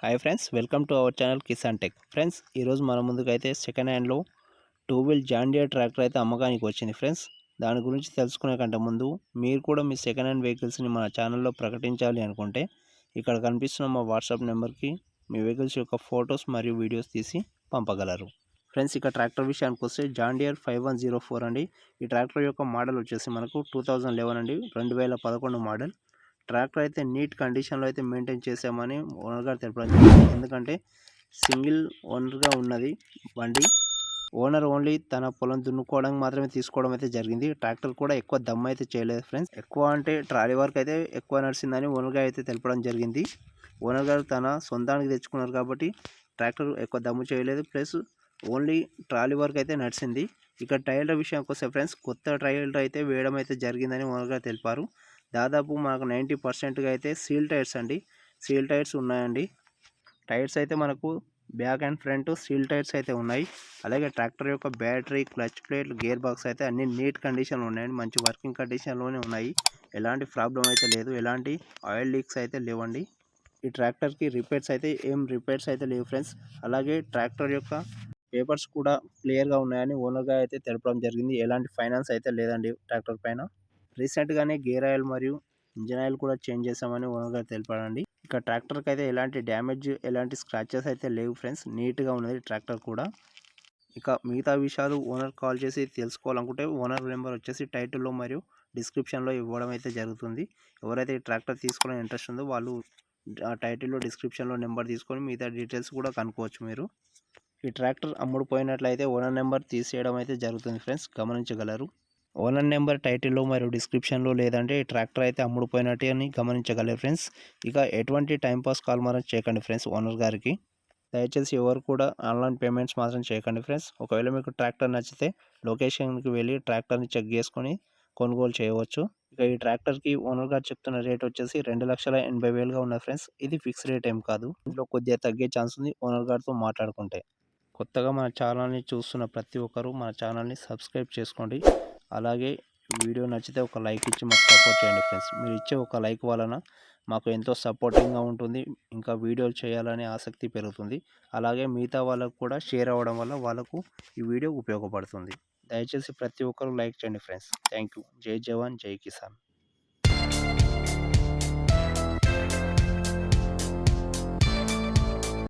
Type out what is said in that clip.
Hi friends, welcome to our channel Kisan tech. Friends, ఈరోజు మన ముందుకైతే సెకండ్ హ్యాండ్లో two wheel John Deere tractor అయితే అమ్మకానికి వచ్చింది. ఫ్రెండ్స్, దాని గురించి తెలుసుకునే కంటే ముందు మీరు కూడా మీ సెకండ్ హ్యాండ్ వెహికల్స్ని మన ఛానల్లో ప్రకటించాలి అనుకుంటే ఇక్కడ కనిపిస్తున్న మా వాట్సాప్ నెంబర్కి మీ వెహికల్స్ యొక్క ఫొటోస్ మరియు వీడియోస్ తీసి పంపగలరు. ఫ్రెండ్స్, ఇక ట్రాక్టర్ విషయానికి వస్తే జాన్ డియర్ 5104 అండి. ఈ ట్రాక్టర్ యొక్క మోడల్ వచ్చేసి మనకు 2011 అండి, 2011 మోడల్. ట్రాక్టర్ అయితే నీట్ కండిషన్లో అయితే మెయింటైన్ చేసామని ఓనర్ గారు తెలపడం జరిగింది. ఎందుకంటే సింగిల్ ఓనర్గా ఉన్నది బండి. ఓనర్ ఓన్లీ తన పొలం దున్నుకోవడానికి మాత్రమే తీసుకోవడం అయితే జరిగింది. ట్రాక్టర్ కూడా ఎక్కువ దమ్ అయితే చేయలేదు ఫ్రెండ్స్. ఎక్కువ అంటే ట్రాలీ వర్క్ అయితే ఎక్కువ నడిచిందని ఓనర్ గారు అయితే తెలపడం జరిగింది. ఓనర్ గారు తన సొంతానికి తెచ్చుకున్నారు కాబట్టి ట్రాక్టర్ ఎక్కువ దమ్ము చేయలేదు, ప్లస్ ఓన్లీ ట్రాలీ వర్క్ అయితే నడిచింది. ఇక టైర్ల విషయానికి వస్తే ఫ్రెండ్స్, కొత్త టైర్లు అయితే వేయడం అయితే జరిగిందని ఓనర్ గారు తెలిపారు. దాదాపు మనకు 90% అయితే సీల్ టైర్స్ అండి. సీల్ టైర్స్ ఉన్నాయండి. టైర్స్ అయితే మనకు back and front seal tyres అయితే ఉన్నాయి. అలాగే ట్రాక్టర్ యొక్క battery, clutch plate, gear box అయితే అన్ని నీట్ కండిషన్లో ఉన్నాయండి. మంచి వర్కింగ్ కండిషన్లోనే ఉన్నాయి. ఎలాంటి ప్రాబ్లం అయితే లేదు. ఎలాంటి ఆయిల్ లీక్స్ అయితే లేవండి. ఈ ట్రాక్టర్కి రిపేర్స్ అయితే లేవు ఫ్రెండ్స్. అలాగే ట్రాక్టర్ యొక్క పేపర్స్ కూడా క్లియర్గా ఉన్నాయని ఓనర్గా అయితే తెలపడం జరిగింది. ఎలాంటి ఫైనాన్స్ అయితే లేదండి ట్రాక్టర్ పైన. రీసెంట్గానే గేర్ ఆయిల్ మరియు ఇంజన్ ఆయిల్ కూడా చేంజ్ చేసామని ఓనర్ గారు తెలిపాడండి. ఇక ట్రాక్టర్కి అయితే ఎలాంటి డ్యామేజ్, ఎలాంటి స్క్రాచెస్ అయితే లేవు ఫ్రెండ్స్. నీట్గా ఉన్నది ట్రాక్టర్ కూడా. ఇక మిగతా విషయాలు ఓనర్ కాల్ చేసి తెలుసుకోవాలనుకుంటే ఓనర్ నెంబర్ వచ్చేసి టైటిల్లో మరియు డిస్క్రిప్షన్లో ఇవ్వడం అయితే జరుగుతుంది. ఎవరైతే ఈ ట్రాక్టర్ తీసుకోవాలని ఇంట్రెస్ట్ ఉందో వాళ్ళు ఆ టైటిల్లో, డిస్క్రిప్షన్లో నెంబర్ తీసుకొని మిగతా డీటెయిల్స్ కూడా కనుక్కోవచ్చు మీరు. ఈ ట్రాక్టర్ అమ్ముడు పోయినట్లయితే ఓనర్ నెంబర్ తీసేయడం అయితే జరుగుతుంది ఫ్రెండ్స్, గమనించగలరు. ఓనర్ నెంబర్ టైటిల్లో మరియు డిస్క్రిప్షన్లో లేదంటే ఈ ట్రాక్టర్ అయితే అమ్ముడుపోయినట్టు అని గమనించగలరు ఫ్రెండ్స్. ఇక ఎటువంటి టైంపాస్ కాల్ మాత్రం చేయకండి ఫ్రెండ్స్ ఓనర్ గారికి. దయచేసి ఎవరు కూడా ఆన్లైన్ పేమెంట్స్ మాత్రం చేయకండి ఫ్రెండ్స్. ఒకవేళ మీకు ట్రాక్టర్ నచ్చితే లొకేషన్కి వెళ్ళి ట్రాక్టర్ని చెక్ చేసుకొని కొనుగోలు చేయవచ్చు. ఇక ఈ ట్రాక్టర్కి ఓనర్ గారు చెప్తున్న రేట్ వచ్చేసి 2,80,000గా ఉన్నది ఫ్రెండ్స్. ఇది ఫిక్స్ రేట్ ఏం కాదు. ఇందులో కొద్దిగా తగ్గే ఛాన్స్ ఉంది ఓనర్ గారితో మాట్లాడుకుంటే. కొత్తగా మన ఛానల్ని చూస్తున్న ప్రతి ఒక్కరూ మన ఛానల్ని సబ్స్క్రైబ్ చేసుకోండి. అలాగే వీడియో నచ్చితే ఒక లైక్ ఇచ్చి మాకు సపోర్ట్ చేయండి ఫ్రెండ్స్. మీరు ఇచ్చే ఒక లైక్ వలన మాకు ఎంతో సపోర్టింగ్గా ఉంటుంది. ఇంకా వీడియోలు చేయాలనే ఆసక్తి పెరుగుతుంది. అలాగే మిగతా వాళ్ళకు కూడా షేర్ అవ్వడం వల్ల వాళ్ళకు ఈ వీడియో ఉపయోగపడుతుంది. దయచేసి ప్రతి ఒక్కరూ లైక్ చేయండి ఫ్రెండ్స్. Thank you. జై జవాన్, జై కిసాన్.